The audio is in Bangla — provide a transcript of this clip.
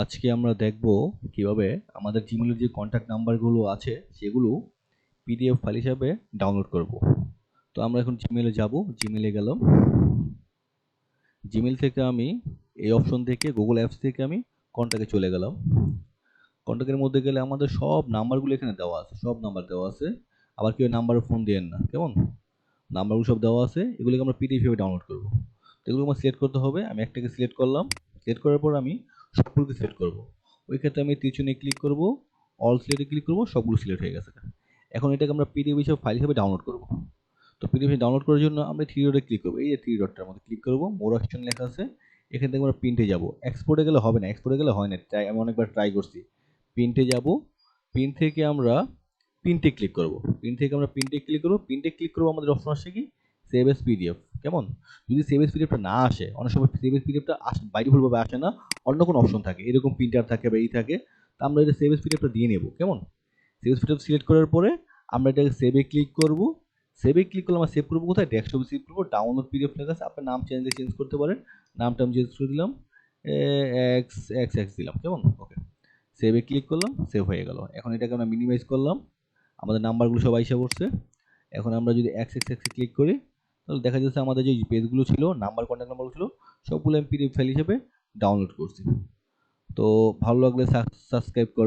আজকে আমরা দেখব কিভাবে আমাদের জিমেইলের যে কন্ট্যাক্ট নাম্বারগুলো আছে সেগুলো পিডিএফ ফাইল হিসাবে ডাউনলোড করব। তো আমরা এখন জিমেইলে যাব, জিমেইলে গেলাম। জিমেইল থেকে আমি এই অপশন থেকে গুগল অ্যাপস থেকে আমি কন্ট্যাক্টে চলে গেলাম। কন্ট্যাক্টের মধ্যে গেলে আমাদের সব নাম্বারগুলো এখানে দেওয়া আছে, সব নাম্বার দেওয়া আছে। আবার কেউ নাম্বারে ফোন দিয়েন না, কেমন? নাম্বারগুলো সব দেওয়া আছে, এগুলোকে আমরা পিডিএফ হিসেবে ডাউনলোড করব। তো এগুলো আমার সিলেক্ট করতে হবে। আমি একটাকে সিলেক্ট করলাম। সিলেক্ট করার পর আমি সবগুলোকে সিলেক্ট করব। ওই ক্ষেত্রে আমি তীরচিহ্নে ক্লিক করব, অল সিলেক্টে ক্লিক করব, সবগুলো সিলেক্ট হয়ে গেছে। এখন এটাকে আমরা পিডিএফ হিসেবে ফাইল হিসেবে ডাউনলোড করব। তো পিডিএফ ডাউনলোড করার জন্য আমরা থ্রি ডটে ক্লিক করব। এই যে থ্রি ডটটার মধ্যে ক্লিক করব, মোর অপশন লেখা আছে। এখান থেকে আমরা প্রিন্টে যাব। এক্সপোর্টে গেলে হবে না, এক্সপোর্টে গেলে হয় না। আমি অনেকবার ট্রাই করছি। প্রিন্টে যাব। প্রিন্ট থেকে আমরা প্রিন্টে ক্লিক করব। প্রিন্টে ক্লিক করব। প্রিন্টে ক্লিক করব, আমাদের অপশন আসছে কি সেভ এস পিডিএফ। কেমন? যদি সেভ এস পিডিএফটা না আসে, অনেক সময় সেভ এস পিডিএফটা বাই ডিফল্টভাবে আসে না, অন্য কোনো অপশন থাকে, এরকম প্রিন্টার থাকে বা এই থাকে। তো আমরা এটা সেভ এস পিডিএফটা দিয়ে নেব। কেমন? সেভ এস পিডিএফ সিলেক্ট করার পরে আমরা এটাকে সেভে ক্লিক করব। সেভে ক্লিক করলে আমরা সেভ করবো কোথায়? ডেস্কটপে সেভ করবো। ডাউনলোড পিডিএফ লেখা আছে, আপনার নাম চেঞ্জ করতে পারেন। নামটা আমি চেঞ্জ করে দিলাম, এক্স এক্স এক্স দিলাম। কেমন? ওকে, সেভে ক্লিক করলাম, সেভ হয়ে গেল। এখন এটাকে আমরা মিনিমাইজ করলাম, আমাদের নাম্বারগুলো সব আইসা পড়ছে। এখন আমরা যদি এক্স এক্স এক্সে ক্লিক করি, তাহলে দেখা যাচ্ছে আমাদের যে পেজগুলো ছিল, নাম্বার কন্ট্যাক্ট নাম্বারগুলো ছিল, সবগুলো আমি পিডিএফ ফাইল হিসেবে ডাউনলোড করছি। তো ভালো লাগলে সাবস্ক্রাইব করবেন।